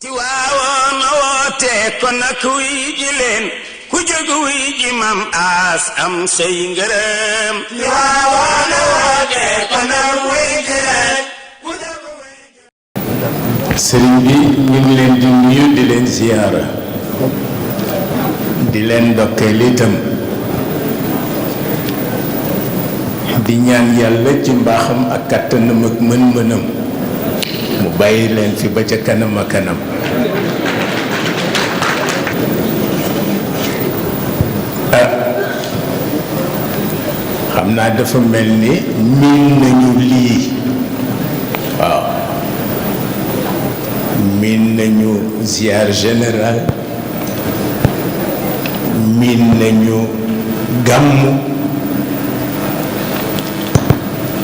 ci waawoon a woote kon nag wuy ji leen ku jóg wuy ji mam aas am say ngërëm ci waawoon a woote kon nag wuy ji leen ku jóg wuy ji. sëriñ bi ñu ngi leen di nuyu di leen ziyaara di leen ndokkeel itam di ñaan yàlla ci mbaaxam ak kàttanam ak mën-mënam mu bàyyi leen fi ba ca kanam a kanam. xam naa dafa mel ni miin nañu lii waaw miin nañu ziar général miin nañu gàmmu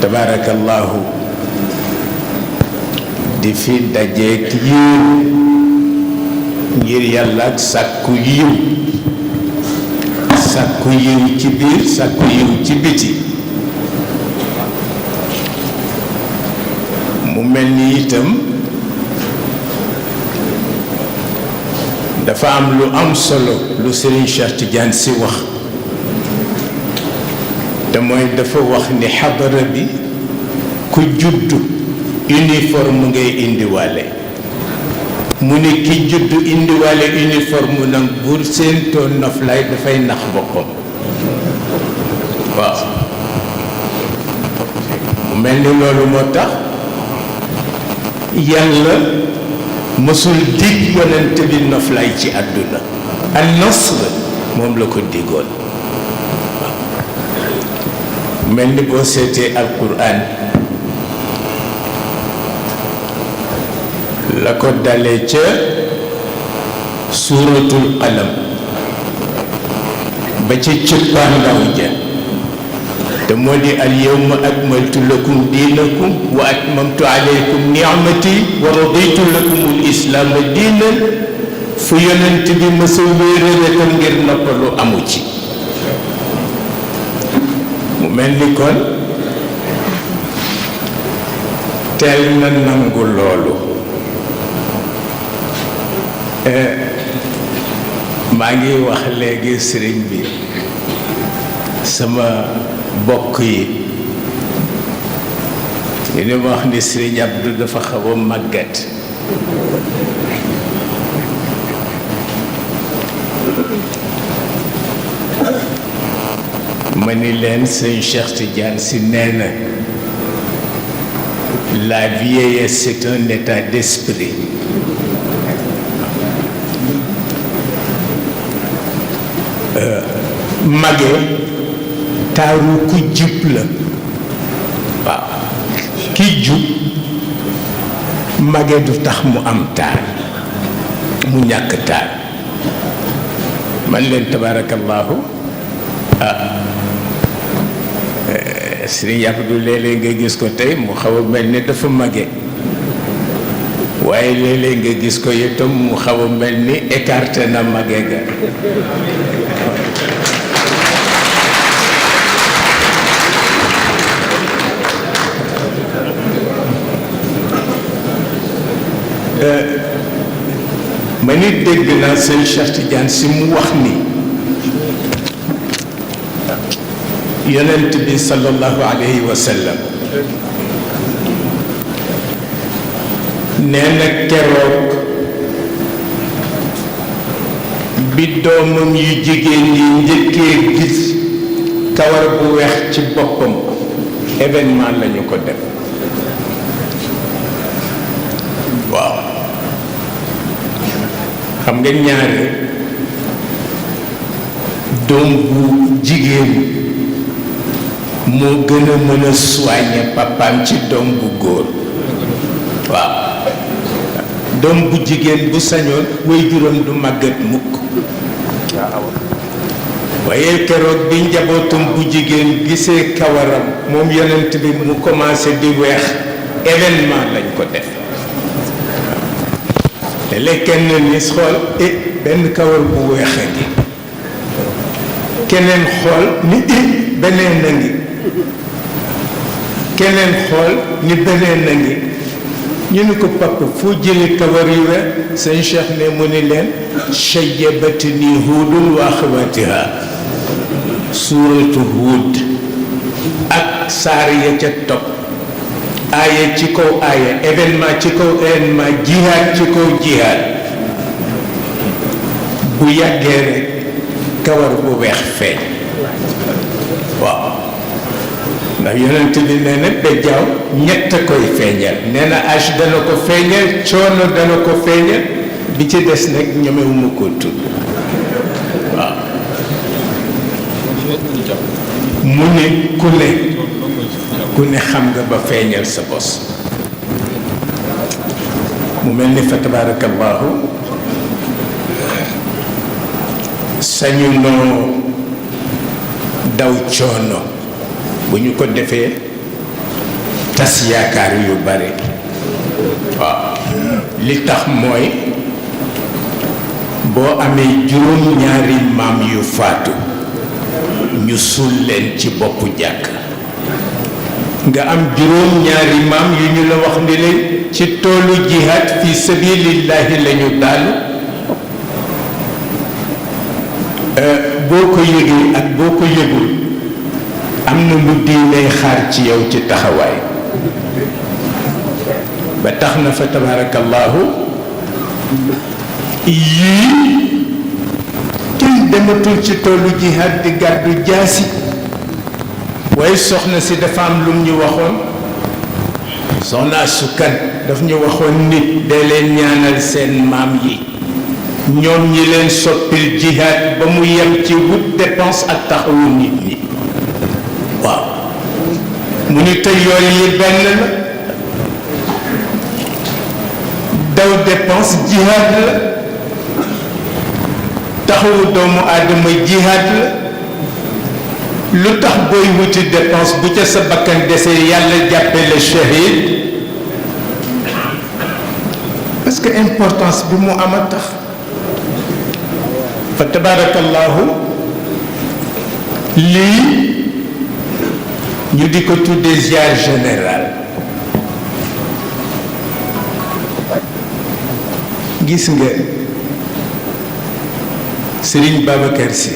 tabarakallahu di fi dajeek yiw ngir yàlla ak sàkku yiw ci biir sàkku yiw ci biti mu mel ni itam dafa am lu am solo lu Serigne Cheikh Tidiane Sy wax te mooy dafa wax ni xadara bi ku juddu uniforme ngay indiwaale mu ne ki juddu indiwaale uniforme nag bu séentoo noflaay dafay nax boppam waaw mu mel ni loolu moo tax yàlla mësul dig yonent bi noflaay ci àdduna an nasr moom la ko digoon waaw mel ni boo seetee alquran la ko dalee ca suuratul qalam ba ca cëppaandaw ja te moo di al yawma akmaltu lakum diinakum wa atmamtu alaykum ni'mati wa raditu lakum al islaama diinan fu yonent bi mësa wéerale ko ngir noppalu amu ci mu mel ni kon teel na nangu loolu maa ngi wax léegi sëriñ bi sama bokk yi ñu ma wax ni sëriñ Abdou dafa xaw a màggat ma ni leen sëñ Cheikh Tidiane Sy nee na la vieillesse c'est un état d'esprit mage taaru ku jub la waaw ki jub mage du tax mu am taar mu ñàkk taar man leen tabarakallahu Sëriñ Abdou léeg-léeg nga gis ko tey mu xaw a mel ni dafa mage waaye léeg-léeg nga gis ko itam mu xaw a mel ni écarté na mage ga ma nit dégg naa sëñ Cheikh Tidiane Sy mu wax ni yonent bi sallallahu alayhi wa sallam nee na keroog bi doomam yu jigéen yi njëkkee gis kawar bu weex ci boppam événement lañu ko def waaw xam nga ñaare doom bu jigéen moo gën a mën a soigner papaam ci doom bu góor waaw doom bu jigéen bu sañoon way juróom du màggat mukk waaye keroog bi njabootam bu jigéen gisee kawaram moom yonent bi mu commencé di weex événement lañ ko def te léegi kenn ni xool benn kawar bu weex a ngi keneen xool ni beneen a ngi keneen xool ni beneen a ngi ñu ne ko papa foo jële kawar yu we sëñ Cheikh ne mu ni leen shayyabatni Huudun wa axawatiha suuratu Huud ak saar ya ca topp aaya ci kaw aaya événement ci kaw événement jihaad ci kaw jihaad bu yàggee rek kawar bu weex feeñ waaw ndax yonent bi nee na bejjaaw ñett koy feeñal nee na âge dana ko feeñal coono dana ko feeñal bi ci des nag ñemewuma ko tudd waaw mu ne ku ne xam nga ba feeñal sa bos mu mel ni fa tabarakallahu sañu noo daw coono bu ñu ko defee tas yaakaar yu bare waaw li tax mooy boo amee juróom-ñaari maam yu faatu ñu suul leen ci boppu jàkk nga am juróom-ñaari maam yu ñu la wax ni leen ci toolu jihaad fi sabilillahi lañu daanu boo ko yëgee ak boo ko yëgul am na lu diine xaar ci yow ci taxawaay ba tax na fa tabarakallahu yii kenn dematul ci toolu jihaad di gàddu jaasi waaye soxna si dafa am lum ñu waxoon soxna sukkan daf ñu waxoon nit dee leen ñaanal seen maam yi ñoom ñi leen soppil jihaad ba mu yem ci wut dépense ak taxawu nit ñi waaw mu ni te yoon yi benn la daw dépense jihaad la taxawu doomu aadama jihaad la lu tax booy wuti dépense bu ca sa bakkan dese yàlla jàppe la shahid parce que importance bi mu am a tax fa tabarakallahu lii ñu di ko tuddee ziar général gis nga Serigne Babacar Sy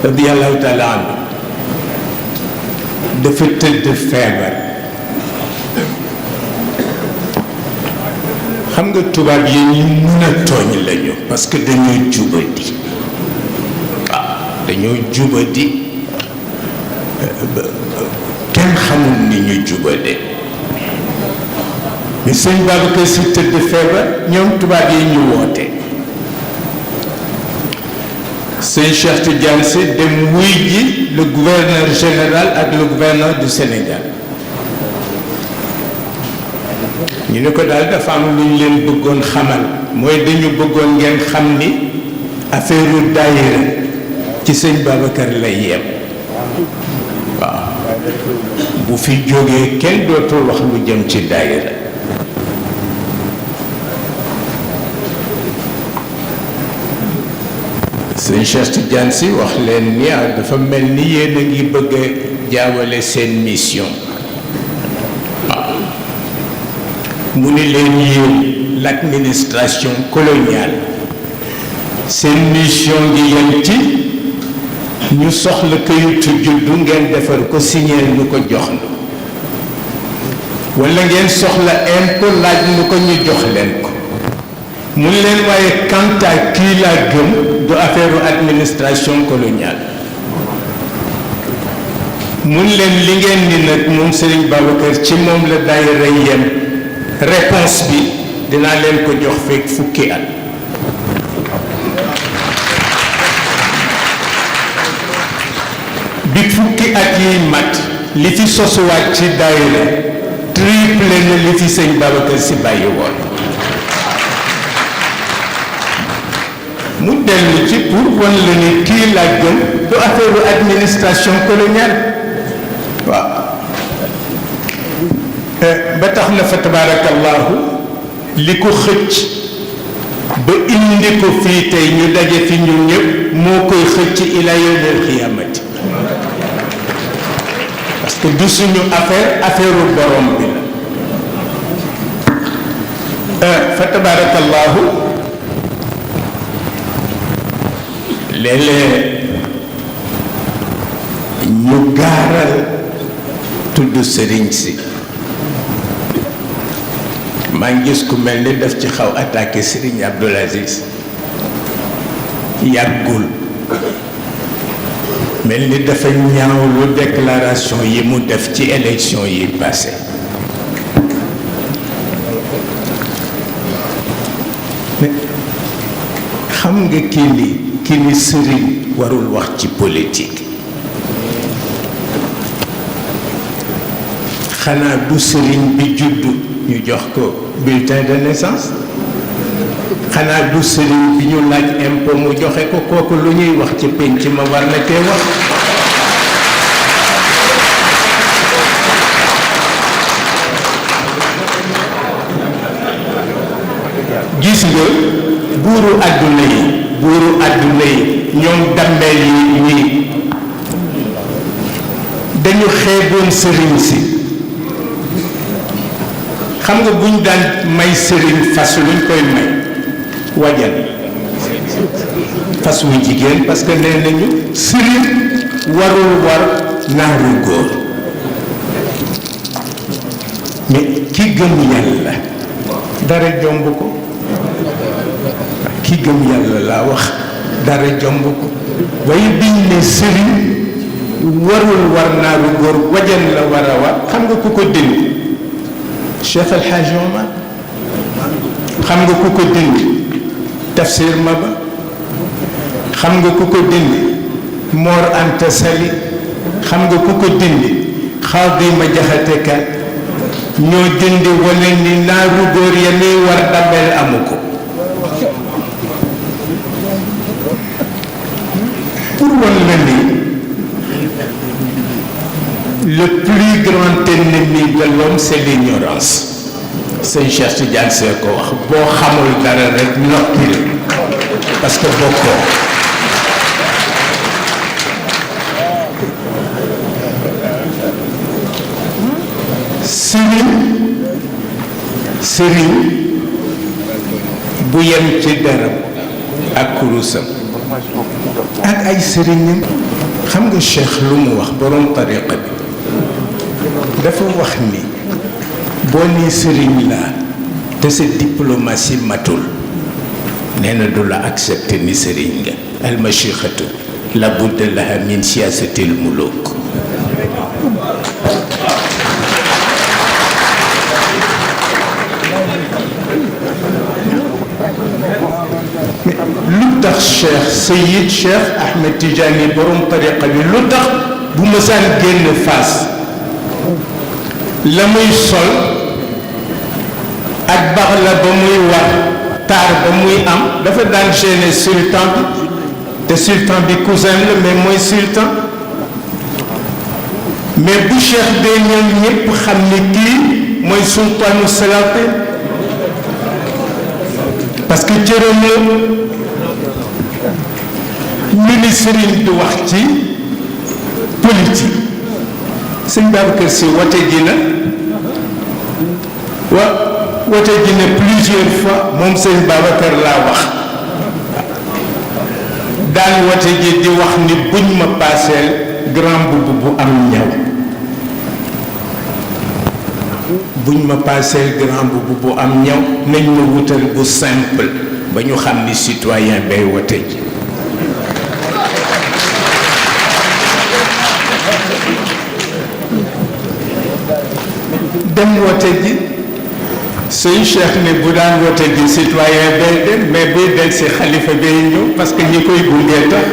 radiyallahu taala anhu dafa tëdd feebar xam nga tubaab yi ñu mën a tooñ lañu parce que dañoo jubadi waaw dañoo jubadi kenn xamul ni ñu jubade mais sëñ Babacar Sy tëdd feebar ñoom tubaab yi ñu woote sëñ Cheikh Tidiane Sy dem wuy ji le gouverneur général ak le gouverneur du Sénégal ñu ne ko daal dafa am lu ñu leen bëggoon xamal mooy dañu bëggoon ngeen xam ni affaire u daayira ci sëñ Babacar lay yem waaw bu fi jógee kenn dootul wax lu jëm ci daayira sëñ Cheikh Tidiane Sy wax leen ni dafa mel ni yéen a ngi bëgg a jaawale seen mission waaw mu ni leen yéen l'administration coloniale seen mission ngi yem ci ñu soxla këyitu juddu ngeen defar ko signeel ñu ko jox la walla ngeen soxla impôt laaj ñu ko ñu jox leen ko mun leen waaye quant à kii laa gëm du affaire administration coloniale mun leen li ngeen ni nag moom Serigne Babacar ci moom la daayira yem réponse bi dinaa leen ko jox fekk fukki at bi fukki at yiy mat li fi sosuwaat ci daayira triple na li fi sëñ Babacar Sy bàyyi woon mu dellu ci pour wan la ni kii laa gëm du affaire administration coloniale waaw ba tax na fa tabarakallahu li ko xëcc ba indi ko fii tey ñu daje fi ñun ñëpp moo koy xëcc ila yawmil xiyaamati parce que du suñu affaire u borom bi la fa tabarakallahu léeg-léeg ñu gaaral tudd sëriñ si maa ngi gis ku mel ni daf ci xaw attaqué sëriñ Abdoul Aziz yàggul mel ni dafa ñaawlu déclaration yi mu def ci élection yi passé mais xam nga kii ni sëriñ warul wax ci politique xanaa du sëriñ bi juddu ñu jox ko bulletin de naissance xanaa du sëriñ bi ñu laaj impôt mu joxe ko kooku lu ñuy wax ci penc ma war na cee wax gis nga buuru àdduna yi ñoom dammeel yi ñii dañu xeeboon sëriñ si xam nga buñ daan may sëriñ fas luñ koy may wajal fas wu jigéen parce que nee nañu sëriñ warul war naaru góor mais ki gëm yàlla dara jomb ko ki gëm yàlla laa wax dara jomb ko waaye biñ ne sëriñ warul war naaru góor wajal la war a war xam nga ku ko dindi Cheikh El Hadj Omar xam nga ku ko dindi Tafsir Maba xam nga ku ko dindi Mor Anta Sali xam nga ku ko dindi Xaadima Jaxate Ka ñoo dindi wane ni naaru góor ya muy war damel amu ko pour wan la ni le plus grand ennemi de l'homme c'est l'ignorance sëñ Cheikh Tidiane Sy ko wax boo xamul dara rek noppil parce que bokkoo sëriñ bu yem ci dara ak kurusam ak ay sëriñam xam nga Cheikh lu mu wax borom tariqa bi dafa wax ni boo nee sëriñ laa te sa diplomatie matul nee na du la accepté ni sëriñ nga almachixatu la budda laha min siyasatil muluk lu tax Seyid Cheikh Ahmed Tidiane borom tariqa bi lu tax bu mësaan génn Fass la muy sol ak bax la ba muy war taar ba muy am dafa daan gêner sultan bi te sultan bi cousin la mais mooy sultan mais bu Cheikh dee ñëw ñëpp xam ni kii mooy sultanu Salatin parce que cëram la ñu ni sëriñ du wax ci politique sëñ Babacar Sy wote ji na wote ji na plusieurs fois moom sëñ Babacar laa wax daan wote ji di wax ni buñ ma paaseel grand boubou bu am ñaw buñ ma paaseel grand boubou bu am ñaw nañ ma wutal bu simple ba ñu xam ni citoyen bay wote ji dem wote ji sëñ Cheikh ne bu daan wote ji citoyen bay dem mais buy del si xalifa bay ñëw parce que ñi koy gungee tax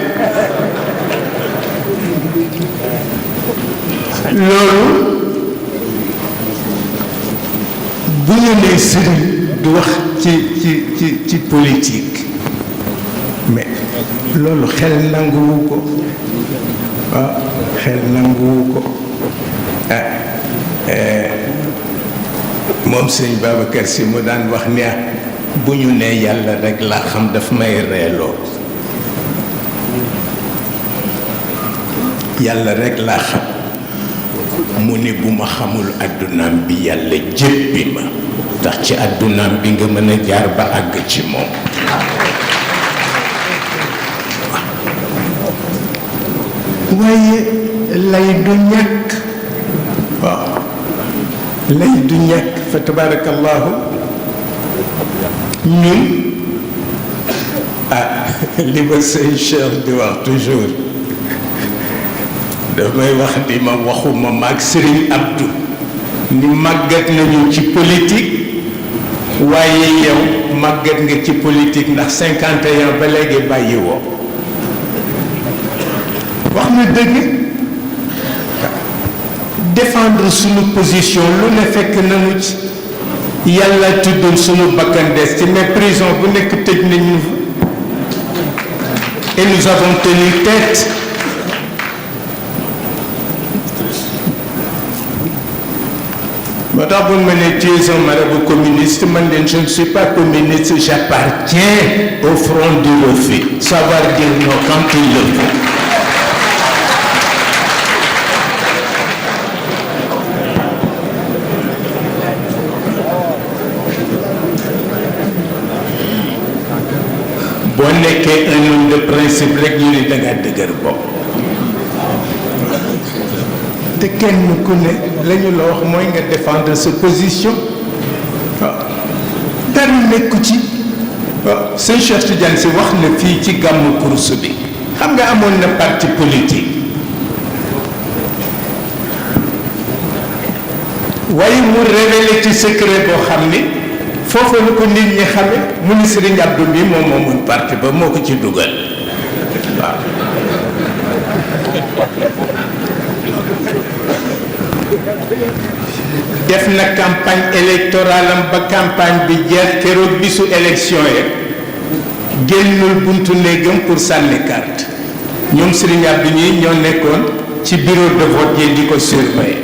loolu bu ñu nee sëriñ du wax ci politique mais loolu xel nanguwu ko waaw xel nanguwu ko moom sëñ Babacar Sy mu daan wax ne bu ñu nee yàlla rek laa xam daf may reeloo yàlla rek laa xam mu ni bu ma xamul àddunaam bi yàlla jéppi ma tax ci àddunaam bi nga mën a jaar ba àgg ci moom. waaye lay du ñàkk. waaw lay du ñàkk fa tabarakallahu ñun li ma sëñ Cheikh di wax toujours damay wax di ma waxuma maag Serigne Abdou ni màggat nañu ci politique waaye yow màggat nga ci politique ndax 51 ba léegi bàyyi woo. wax na dëgg défendre sunu position lu ne fekk nañu ci yàlla tuddul sunu bakkan des ci mais prison bu nekk tëj nañu fa et nous avons tenu tête. moo tax bu ma ne tu es un marabout communiste man leen je ne suis pas communiste, j'appartiens au front du refus. Savoir dire non quand il le faut. boo nekkee un homme de principe rek ñu ne dangaa dëgër bopp te kenn ku ne la ñu la wax mooy nga défendre sa position waaw dara nekku ci waaw sëñ Cheikh Tidiane Sy wax na fii ci gàmmu course bi xam nga amoon na parti politique waaye mu révélé ci secret boo xam ni foofu la ko nit ñi xame mu ni Serigne Abdou bi moom moomoon parti ba moo ko ci dugal waaw def na campagne électorale am ba campagne bi jeex keroog bisu élection ya génnul buntu néegam pour sànni carte ñoom Serigne Abdou ñi ñoo nekkoon ci bureau de vote yi di ko surveiller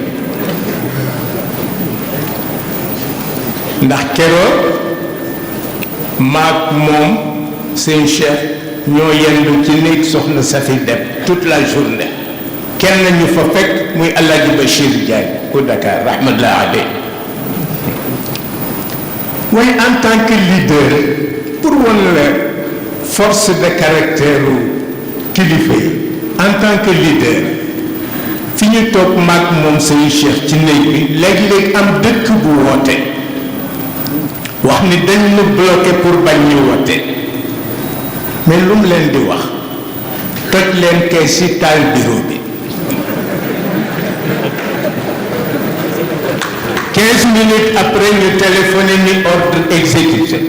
ndax keroog maag moom seen Cheikh ñoo yendu ci néeg soxna Safi Dem toute la journée kenn ñu fa fekk muy Alaaji Bachir Diagne ku Dakar rahmatullah alayhi waaye en tant que leader pour wan la force de caractère kilifa yi en tant que leader fi ñu toog maag moom seen Cheikh ci néeg bi léeg-léeg am dëkk bu woote wax ni dañ ñu bloqué pour bañ ñu wote mais lu mu leen di wax toj leen kees ci taal bureau bi 15 minutes après ñu téléphoné ni ordre exécuté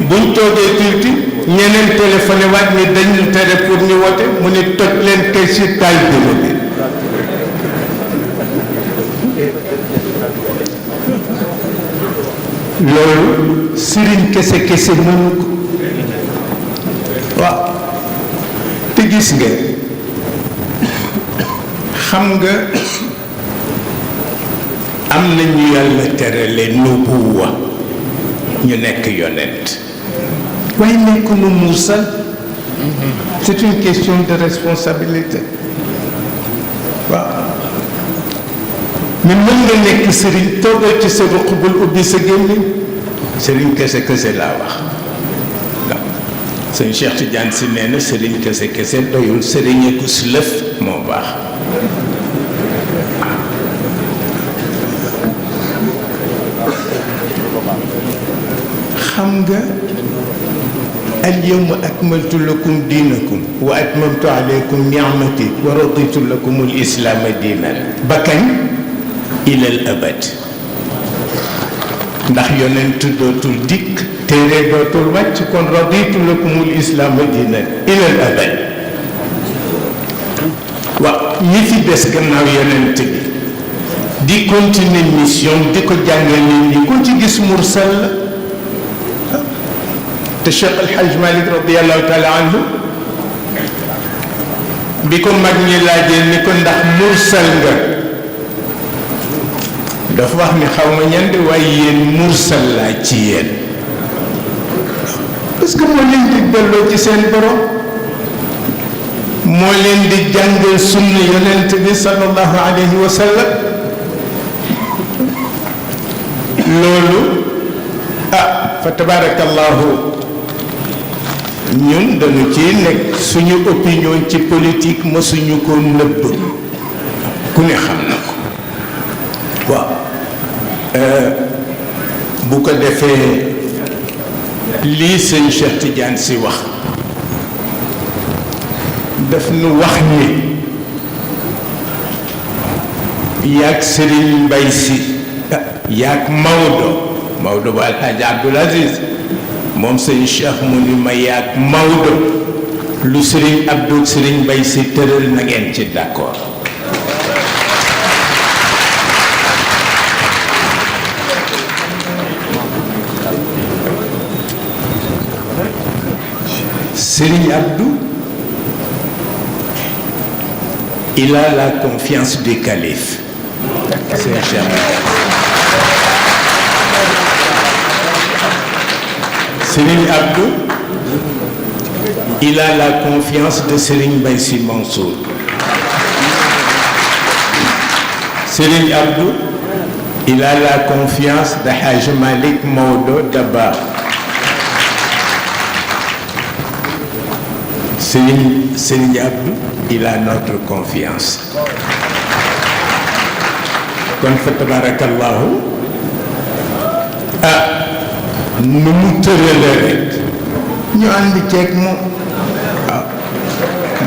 buñ toogee tuuti ñeneen téléphoné waat ni dañ ñu tere pour ñu wote mu ni toj leen kees ci taal bureau bi loolu sëriñ kese kese mënu ko waaw te gis nga xam nga am na ñu yàlla terale nubuwa ñu nekk yonent waaye nekk nu mursal c'est une question de responsabilité waaw mais mën nga nekk sëriñ toogal ci sa ruq bul ubbi sa gémmiñ sëriñ kese kese laa wax waaw sëñ Cheikh Tidiane Sy nee na sëriñ kese kese doyul sëriñe ku si lëf moo baax xam nga al-yawma akmaltu lakum diinakum wa atmamtu alaykum ni'mati wa raditu lakum al-islaama diinan ba kañ ilal abad ndax yonent dootul dikk téere dootul wàcc kon raditu lakumul islaama diinan ilal abad waaw ñi fi des gannaaw yonent bi di continuer mission di ko jàngal nit ñi ko ci gis mursal la te Cheikh El Hadj Malick radiallahu taala anhu bi ko mag ñi laajee ni ko ndax mursal nga dafa wax ni xaw ma ñan de waaye yéen mursal laa ci yéen parce que moo leen di delloo ci seen borom moo leen di jàngal sunna yonent bi sallallahu alayhi wa sallam loolu fa tabarakallahu ñun dañu ci nekk suñu opinion ci politique mësuñu ko nëbb ku ne xam na ko waaw bu ko defee lii sëñ Cheikh Tidiane Sy wax daf nu wax ni yaag Serigne Mbaye Sy yaag Maodo ba Alhaji Abdoul Aziz moom sëñ Cheikh mu ni ma yaag Maodo lu Serigne Abdou Serigne Mbaye Sy tëral na ngeen ci d'accord Serigne Abdou il a la confiance du calife c'est cher Serigne Abdou il a la confiance de Serigne Mbaye Sy Mansour Serigne Abdou il a la confiance de Hadj Malick Maodo Dabakh Serigne Abdou il a notre confiance kon fa tabarakallahu nu mu tërale rek ñu ànd ceeg moom waaw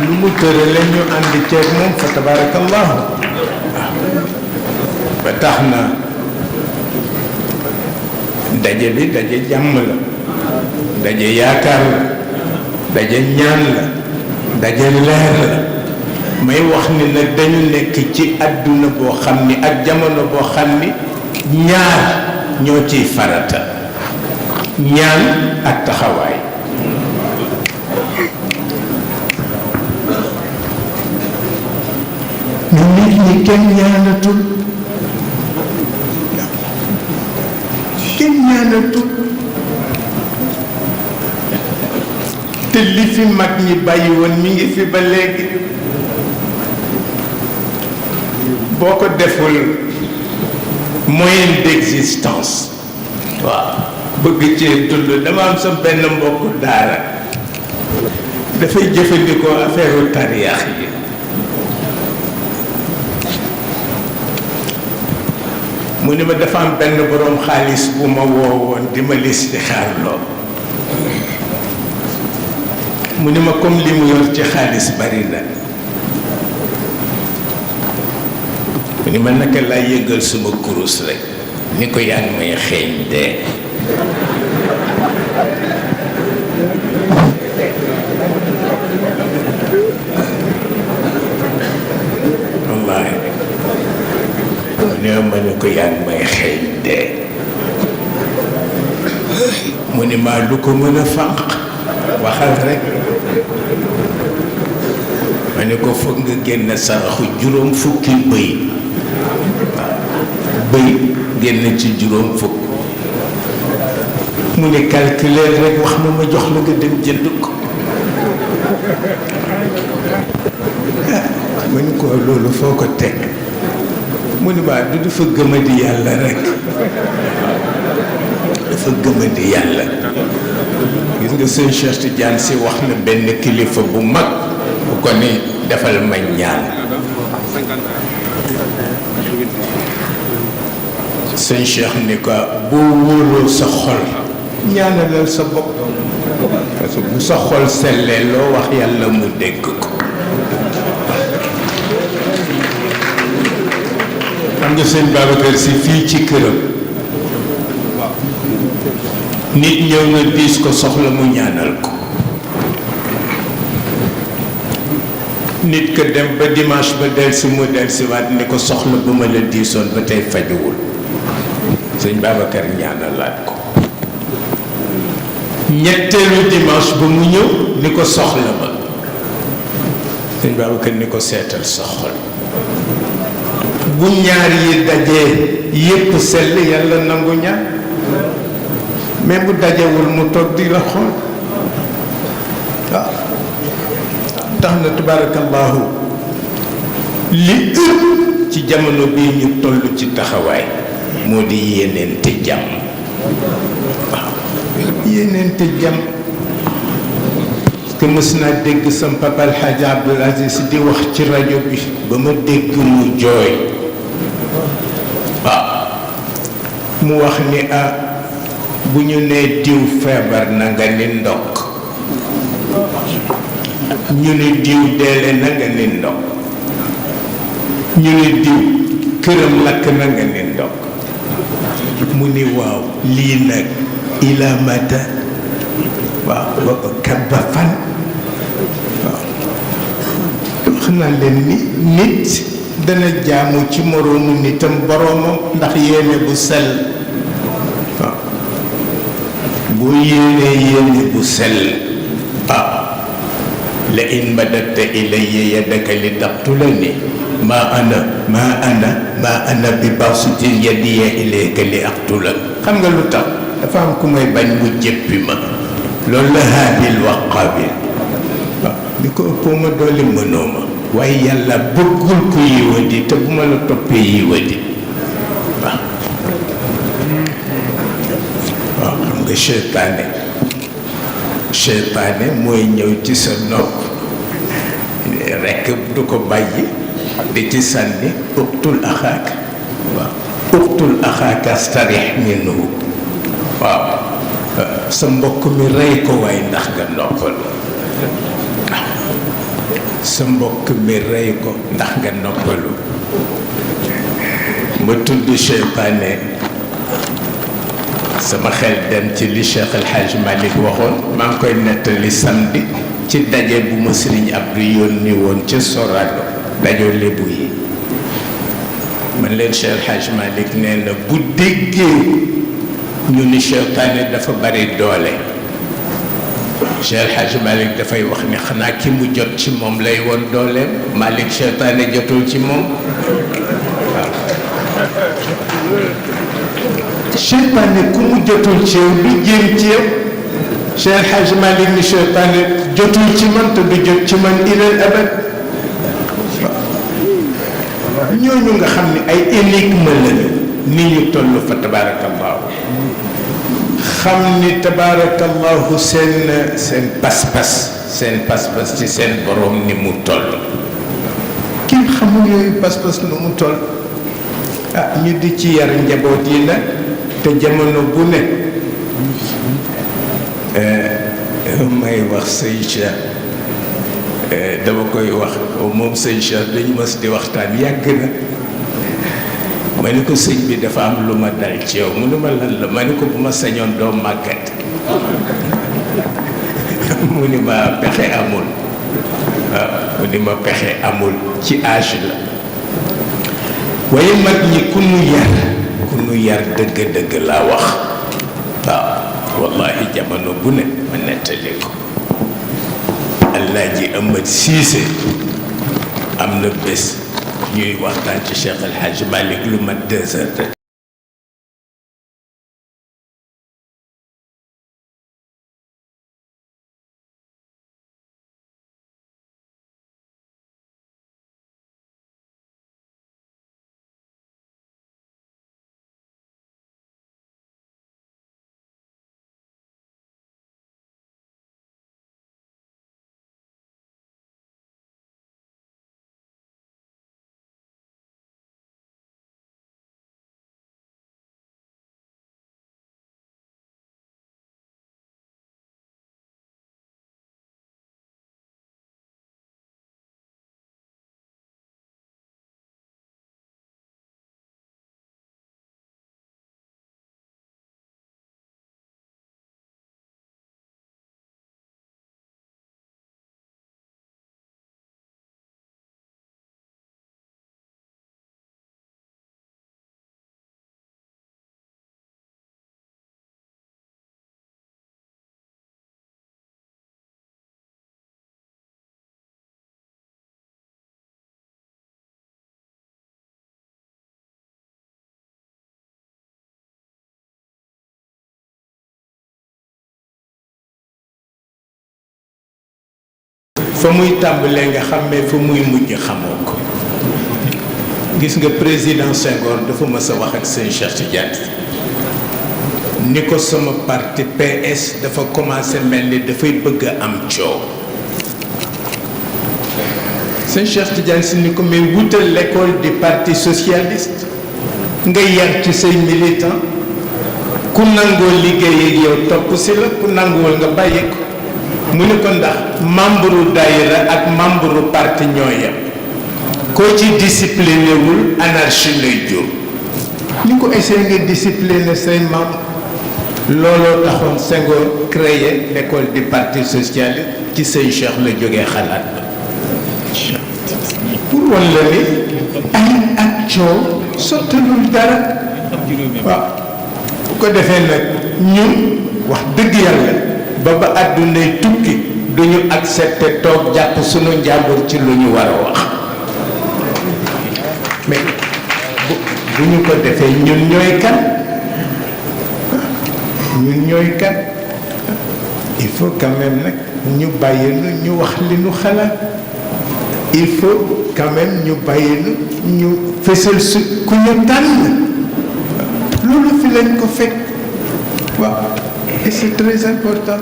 nu mu tërale ñu ànd ceeg moom fa tabarakallahu ba tax na daje bi daje jàmm la daje yaakaar la daje ñaan la daje leer la may wax ni nag dañu nekk ci àdduna boo xam ni ak jamono boo xam ni ñaar ñoo ciy farata ñaan ak taxawaay ñu nit ñi kenn ñaanatul te li fi mag ñi bàyyi woon mi ngi fi ba léegi boo ko deful moyen d'existence waaw bëgg cee dund dama am sa benn mbokk daara dafay jëfandikoo affaire tariyaax yi mu ni ma dafa am benn boroom xaalis bu ma woowoon di ma listixaar loo mu ni ma comme li mu yor ci xaalis bari na mu ni ma naka laa yëgal suma kurus rek ni ko yaa ngi may xeeñ dee wallaahi mu ne ma ni ko yaa ngi may xeeñ dee mu ni maa lu ko mën a fànq waxal rek ma ne ko foog nga génn saraxu juróom fukki bëy waaw bëy génn ci juróom fukk mu ne calculer rek wax ma jox la nga dem jënd ko ma ne ko loolu foo ko teg mu ne ma du dafa gëmadi yàlla rek dafa gëmadi yàlla gis nga sëñ Cheikh Tidiane Sy wax na benn kilifa bu mag bu ko ni defal ma ñaan sëñ Cheikh ni ko boo wóoloo sa xol ñaanalal sa bopp parce que bu sa xol sellee loo wax yàlla mu dégg ko xam nga sëñ Babacar Sy fii ci këram nit ñëw na diis ko soxla mu ñaanal ko nit ka dem ba dimanche ba delsi mu delsi waat ni ko soxla bu ma la diisoon ba tey fajuwul sëñ Babacar ñaanalaat ko ñetteelu dimanche ba mu ñëw ni ko soxla ba sëñ Babacar ni ko seetal sa xol bu ñaar yi dajee yépp sell yàlla nangu ñaan mais bu dajewul mu toog di la xool waaw tax na tabarakallahu li ëpp ci jamono bii ñu toll ci taxawaay moo di yéeneente jàmm. waaw yéeneente jàmm. parce que mës naa dégg sam papa El Hadj Abdoul Aziz di wax ci rajo bi ba ma dégg mu jooy. waaw mu wax ni bu ñu nee diw feebar na nga ni ndokk, ñu ni diw deele na nga ni ndokk, ñu ni diw këram lakk na nga ni ndokk. mu ni waaw lii nag ila mata. waaw kat ba fan. waaw wax naa leen ni nit dana jaamu ci moroomu nitam boroomam ndax yéene bu sell. waaw boo yéene bu sell. la in madatta ilayya yadaka li taqtulani ma ana bi basitin yadiya ilayka li aqtulak. xam nga lu tax dafa am ku may bañ mu jéppi ma. loolu la Haabil wax Qaabil. waaw bi ko ëppoo ma doole mënoo ma. waaye yàlla bëggul ko yiwadi te bu ma la toppee yiwadi. waaw waaw xam nga seytaane mooy ñëw ci sa nopp rekk du ko bàyyi di ci sànni uqtul axaaka. waaw uqtul axaaka astarih minhu. waaw sa mbokk mi rey ko waaye ndax nga noppalu. sa mbokk mi rey ko ndax nga noppalu. ma tudd seytaane sama xel dem ci li Cheikh El Hadj Malick waxoon. maa ngi koy nettali samedi ci daje bu ma Sëriñ Abdou yónni woon ca Sorano dajo lébu yi. man leen Cheikh El Hadj Malick nee na bu déggee ñu ni seytaane dafa bari doole, Cheikh El Hadj Malick dafay wax ni xanaa ki mu jot ci moom lay woon dooleem. Malick seytaane jotul ci moom. waaw seytaane ku mu jotul ci yow du jéem ci yow. Cheikh El Hadj Malick ni seytaane jotul ci man te du jot ci man ilal abad. ñooñu nga xam ne ay énigme lañu ni ñu toll fa tabarakallahu. xam ni tabarakallahu seen pas-pas ci seen borom ni mu toll. kenn xamul yooyu pas-pas nu mu toll. ñu di ci yar njaboot yi nag te jamono bu ne may wax sëñ Cheikh dama koy wax moom sëñ Cheikh dañu mës di waxtaan yàgg na. ma ni ko sëñ bi dafa am lu ma dal ci yow mu ne ma lan la. ma ni ko bu ma sañoon doo màggat. mu ni ma pexe amul. waaw mu ni ma pexe amul ci âge la. waaye mag ñi ku nu yar dëgg-dëgg laa wax. waaw wallahi jamono bu ne ma nettali ko. Alaaji Amat Siise am na bés ñuy waxtaan ci Cheikh El Hadj Malick lu mat 2 heures de fa muy tàmbalee nga xàmmee fa muy mujj xamoo ko. gis nga président Senghor dafa mës a wax ak sëñ Cheikh Tidiane ni ko sama parti PS dafa commencé mel ni dafay bëgg a am coow. sëñ Cheikh Tidiane si ni ko mais wutal l'école du parti socialiste nga yar ci say militant ku nangoo liggéey ak yow topp si la ku nanguwul nga bàyyi ko. mu ni ko ndax membre daayira ak membre parti ñoo yem koo ci discipliné wul anarchie lay jur. ni ko essayé nga discipliner say membre. looloo taxoon Senghor créé l'école du parti socialiste ci sëñ Cheikh la jógee xalaat ba pour wan la ni ay ak coow sottalul dara. waaw bu ko defee nag ñun wax dëgg yàlla ba àddunay tukki duñu accepté toog jàpp sunu njàmbur ci lu ñu war a wax mais bu ñu ko defee ñun ñooy kan. ñun ñooy kat il faut quand même nag ñu bàyyi nu ñu wax li nu xalaat il faut quand même ñu bàyyi nu ñu fësal su ku ñu tànn loolu fi lañ ko fekk waaw et c'est très important.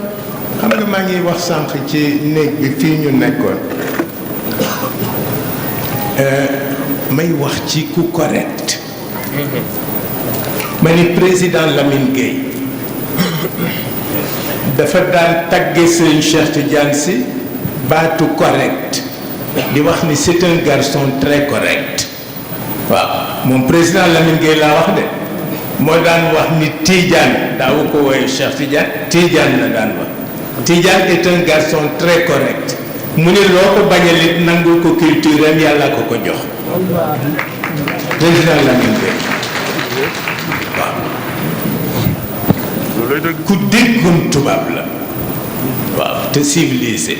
xam nga maa ngi wax sànq ci néeg bi fii ñu nekkoon may wax ci ku correct ma ni président Lamine Gueye dafa daan tagge sëñ Cheikh Tidiane Sy baatu correct di wax ni c'est un garçon très correct. waaw moom président Lamine Gueye laa wax de moo daan wax ni Tidiane daawu ko woowee Cheikh Tidiane la daan wax Tidiane est un garçon très correct. mu ne loo ko bañalit nangul ko culture am yàlla ko ko jox président Lamine Gueye waaw ku déggoon tubaab la waaw te civilisé.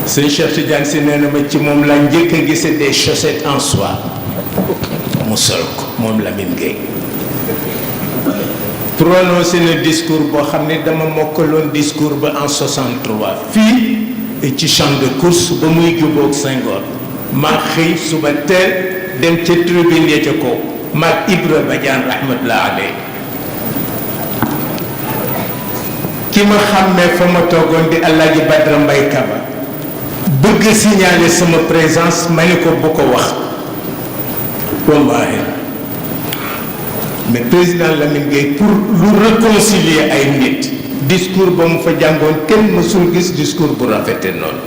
sëñ Cheikh Tidiane Sy nee na ma ci moom la njëkk a gise des chaussettes en soie mu sol ko moom Lamine Gueye prononcé na discours boo xam ne dama mokkaloon discours ba en 63 fii ci champ de course ba muy jubóog Senghor maa xëy suba teel dem ca tribune ya ca kaw maag Ibra Badiane rahmatullah alayhi ki ma xàmmee fa ma toogoon di Alaaji Badra Mbay Kaba bëgg signaler sama présence ma ne ko bu ko wax wallahi mais président Lamine Gueye pour lu réconcilier ay nit discours ba mu fa jàngoon kenn mësul gis discours bu rafete noonu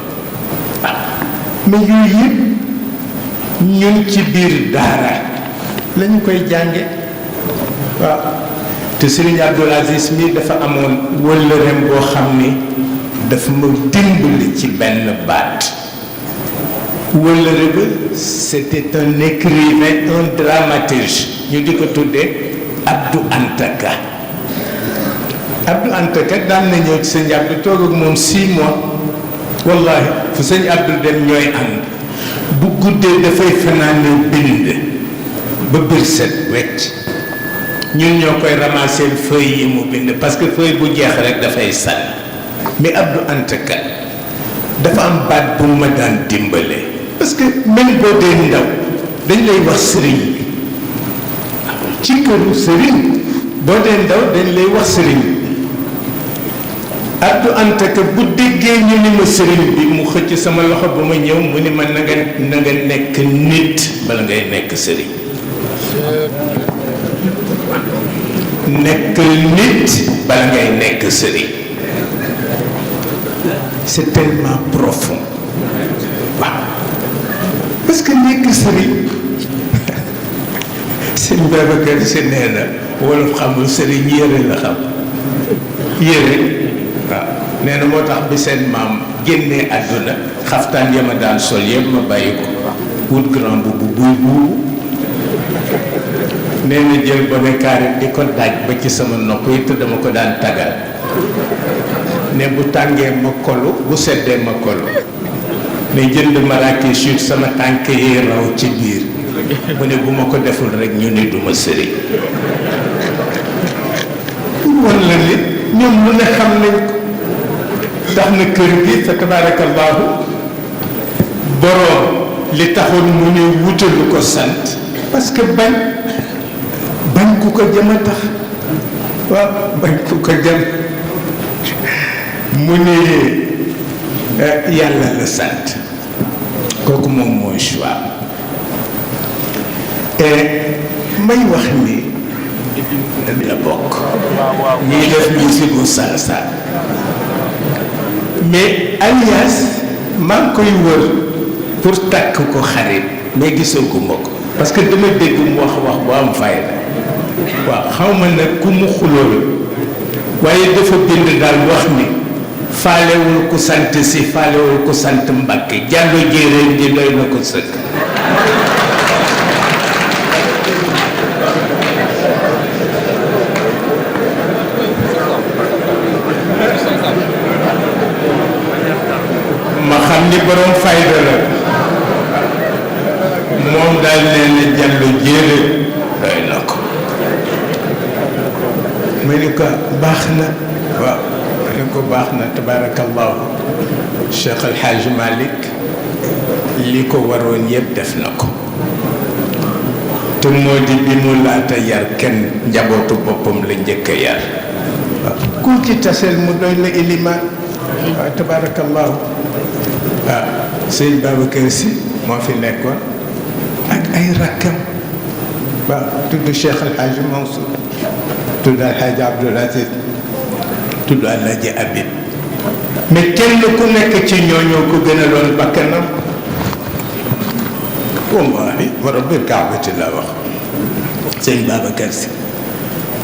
mais yooyu yëpp ñun ci biir daara lañu koy jànge waaw te Serigne Abdoul Aziz mi dafa amoon wëllëreem boo xam ni dafa ma dimbali ci benn baat wëllëre ba c'était un écrivain un dramaturge ñu di ko tuddee Abdou Antaka. Abdou Antaka daan na ñëw ci sëñ Abdou toog ak moom 6 mois wallahi fu sëñ Abdou dem ñooy ànd bu guddee dafay fanaane bind ba bër set wecc ñun ñoo koy ramasser feuille yi mu bind parce que feuille bu jeex rek dafay sànni mais Abdou Antaka dafa am baat bu ma daan dimbale parce que même boo dee ndaw dañ lay wax sëriñ bi ci këru sëriñ boo dee ndaw dañ lay wax sëriñ bi Abdou Antaka bu déggee ñu ni ma sëriñ bi mu xëcc sama loxo ba ma ñëw mu ni ma na nga nekk nit bala ngay nekk sëriñ nekk nit bala ngay nekk sëriñ c'est tellement profond waaw parce que nekk sëriñ sëñ Babacar Si nee na wolof xamul sëriñ yére la xam yére waaw nee na moo tax bi seen maam génnee àdduna xaftaan ya ma daan sol yëpp ma bàyyi ko wut grand bu buy buubu nee na jël ba ne kaari di ko daaj ba ci sama nopp yi te dama ko daan tagal ne bu tàngee ma kolu bu seddee ma kolu ne jënd maraaki chute sama tànk yi raw ci biir mu ne bu ma ko deful rek ñu ne duma sëriñ pour wan la ni ñoom lu ne xam nañ ko tax na kër gi fa tabarakallahu boroom li taxoon mu ne wutalu ko sant parce que bañ ku ko jëm a tax waaw bañ ku ko jëm mu ne yàlla la sant kooku moom mooy choix may wax ni la bokk ñuy def musique bu salsa mais alias maa ngi koy wër pour takk ko xarit mais gisoo ko ma ko parce que dama dégg mu wax bu am fayda waaw xaw ma nag ku mu xulool waaye dafa bind daal wax ni faalewul ku sant si faalewul ku sant Mbàkke jàllo jéeréen di doy na ko sëkk ma xam ni borom fayda la moom daal nee na jàllo jéeréen doy na ko ma ni ko baax na waaw ma ni ko baax na tabarakallahu Cheikh El Hadj Malick li ko waroon yëpp def na ko te moo di bi mu laata yar kenn njabootu boppam la njëkk a yar waaw ku ci taseel mu doy la ilimaan waaw tabarakallahu waaw sëñ Babacar Sy moo fi nekkoon ak ay rakkam waaw tudd Cheikh El Hadj Mansour tudd El Hadj Abdoul Aziz tudd El Hadj Habib mais kenn ku nekk ci ñooñoo ko gën a loon bakkanam wallahi wa rabbil kaabati la wax sëñ Babacar Sy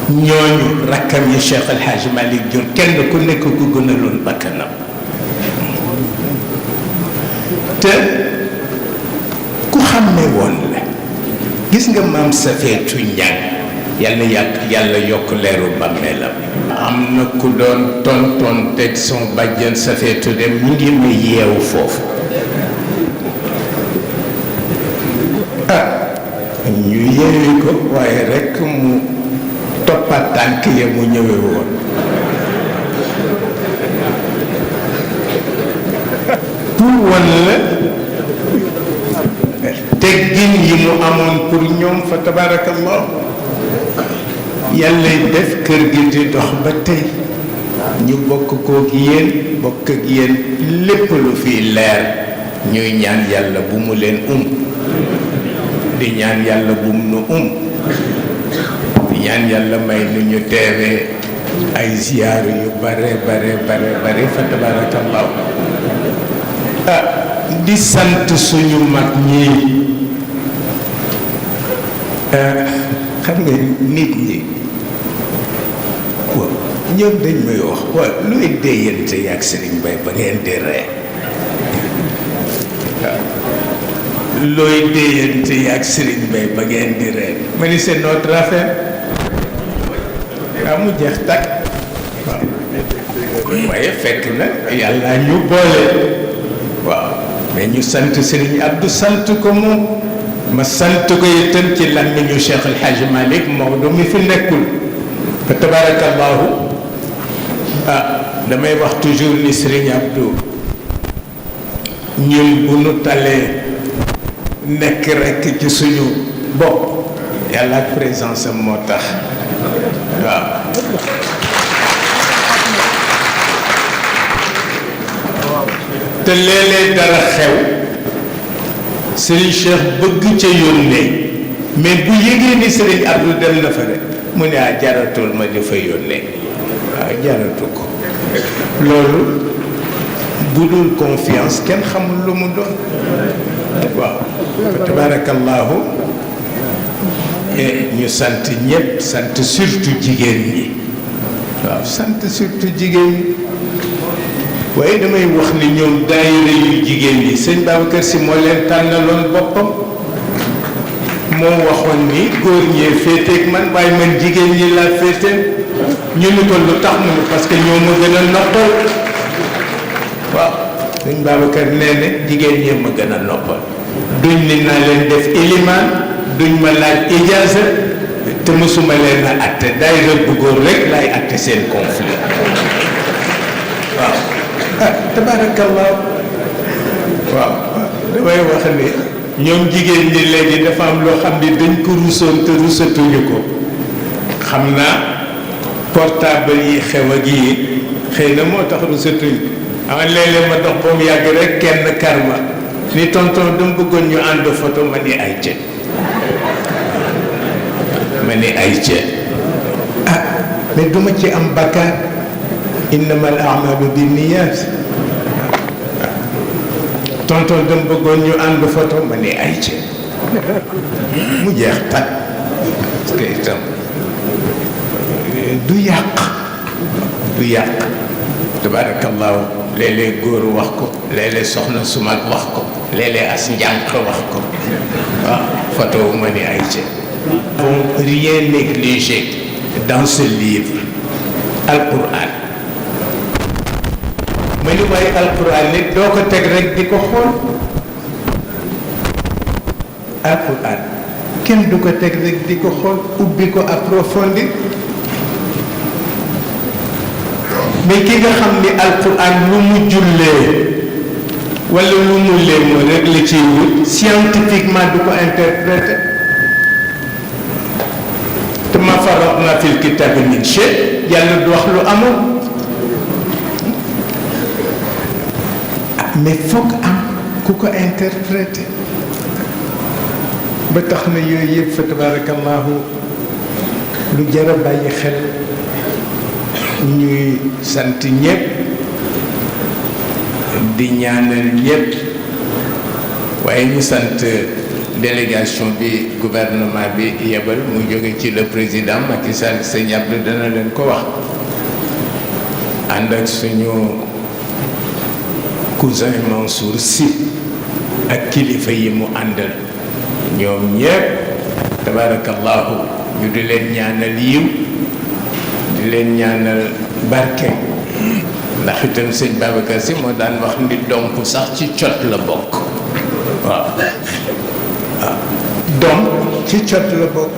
ñooñu rakkam yi Cheikh El Hadj Malick jur kenn ku nekk ku gën a loon bakkanam te ku xàmme woon la gis nga maam Safeetu Ñaŋ yàlla yokk leeru bàmmeelam am na ku doon tonton teg son bàjjen Safeetu dem mu ngi ma yeewu foofu ñu yeewi ko waaye rekk mu toppat tànk ya mu ñëwee woon pour wan la teggin yi mu amoon pour ñoom fa tabarakallah yàlla def kër gi di dox ba tey ñu bokk kook yéen bokk ak yéen lépp lu fiy leer ñuy ñaan yàlla bu mu leen di ñaan yàlla bu mu nu di ñaan yàlla may nu ñu teewee ay ziyaaru yu bare fa tabarakallah di sant suñu mag ñi xam nga nit ñi waaw ñoom dañ may wax waaw luy déyante yaag Serigne Baye ba ngeen di ree waaw looy déyante yaag Serigne Baye ba ngeen di ree ma ni c'est notre affaire waaw mu jeex tàkk waaw waaye fekk na yàlla ñu boole waaw mais ñu sant Serigne Abdou sant ko moom ma sant ko itam ci làmmiñu Cheikh El Hadj Malick Maodo mi fi nekkul fa tabarakallahu damay wax toujours ni Serigne Abdou ñun bu nu talee nekk rekk ci suñu bopp yàlla ak présence am moo tax waaw te léeg-léeg dara xew Serigne Cheikh bëgg ca yónnee mais bu yëgee ni Serigne Abdou dem na fa rek mu ne jaratul ma di fa yónnee jaratu ko loolu bu dul confiance kenn xamul lu mu doon waaw tabarakallahu ñu sant ñëpp sant surtout jigéen ñi waaw sant surtout jigéen ñi waaye damay wax ni ñoom daayira yu jigéen ñi sëñ Babacar Sy moo leen tànnaloon boppam moo waxoon ni góor ñee féeteeg man waaye man jigéen ñi laa féetee ñu ni ko lu tax mu ne parce que ñoo ma gën a noppal waaw sëñ Babacar nee na jigéen ñee ma gën a noppal duñ ni naa leen def ilimaan duñ ma laaj ijaaza te mësuma leen a atte daayira bu góor rek laay atte seen conflit waaw tabarakallah waaw damay wax ni ñoom jigéen ñi léegi dafa am loo xam ne dañ ko rusoon te rusatuñu ko. xam naa portable yi xew ak yi xëy na moo tax rusatuñu ama léeg-léeg ma dox ba mu yàgg rek kenn karma ni tonton dama bëggoon ñu ànd photo ma ni ay ca ah mais duma ci am bakkaar innama al a'malu binniyat tonton dama bëggoon ñu ànd photo ma ni ay ca mu jeex tàkk parce que itam du yàq tabarakallahu léeg-léeg góor wax ko léeg-léeg soxna su mag wax ko léeg-léeg as njànq wax ko waaw photo wu ma ni ay ca faut rien négliger dans ce livre Al-Qur'an ma ni waaye Al-Qur'an nit doo ko teg rek di ko xool Al-Qur'an kenn du ko teg rek di ko xool ubbi ko approfondir mais ki nga xam ni Al-Qur'an lu mu jullee wala lu mu léemoo rek la ciy wut scientifiquement du ko interpréter te ma farratna fil kitabi min shay yàlla du wax lu amul mais foog am ku ko interpréter ba tax na yooyu yëpp fa tabarakallahu lu jar a bàyyi xel. ñuy sant ñëpp di ñaanal ñëpp waaye ñu sant délégation bi gouvernement bi yebal mu jóge ci le président Macky Sall sëñ Abdou dana leen ko wax ànd ak suñu cousin Mansour Sy ak kilifa yi mu àndal ñoom ñëpp tabarakallahu ñu di leen ñaanal yiw di leen ñaanal barke ndax itam sëñ Babacar Sy moo daan wax ni domp sax ci cot la bokk waaw domp ci cot la bokk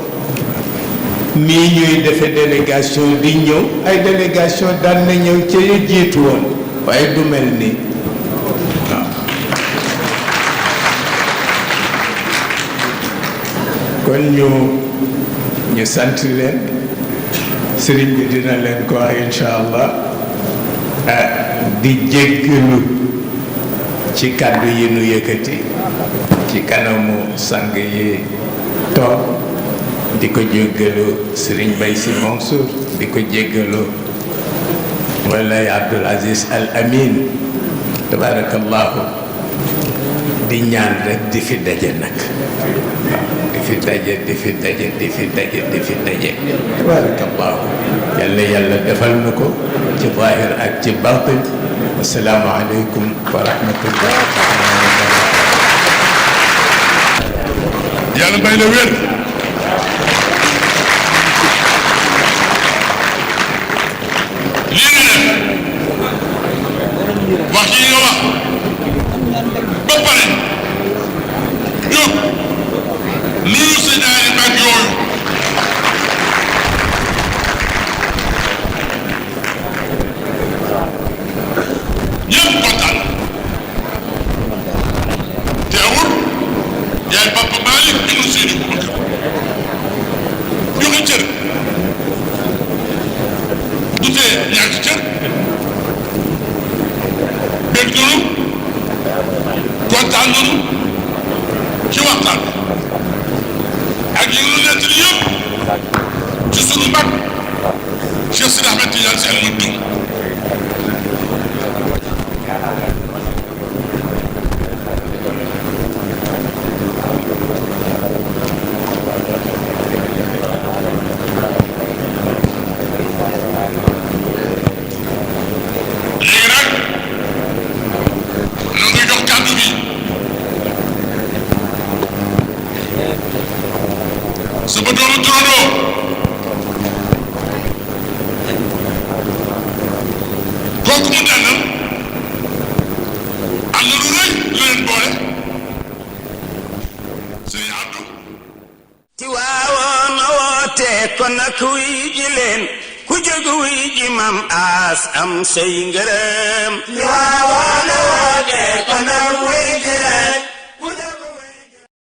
nii ñuy defe délégation di ñëw ay délégation daan na ñëw ca ya jiitu woon waaye du mel nii waaw kon ñu sant leen sëriñ bi dina leen ko wax incha allah di jéggalu ci kàddu yi nu yëkkati ci kanamu sang yi toog di ko jéggalu sëriñ Bay Si Mansour di ko jéggalu Moulay Abdoul Aziz Al Amin tabarakallahu di ñaan rek di fi daje nag di fi daje tabarakallahu yàlla defal na ko ci zahir ak ci batin assalaamu aleykum wa rahmatullah yàlla may la wér lii nga def wax yi nga wax ba pare jóg nuyu sa ñaari mag yooyu ñëpp kontaan teewul yaay Papa Malick ibnu Seydi Boubacar joxe cër du tee ñàkk cër bég nanu kontaan nanu ci waxtaan ak yi nu nettali yëpp ci sunu mag Cheikh Sidi Ahmed Tidiane Sy Al Maktoum léegi nag na nga jox kàddu gi sama doomu turandoo kooku mu dendal am na lu rëy lu leen boole sëñ Abdou ci waawoon a woote kon nag wuy ji leen ku jóg wuy ji mam aas am say ngërëm ci waawoon a woote kon nag wuy ji leen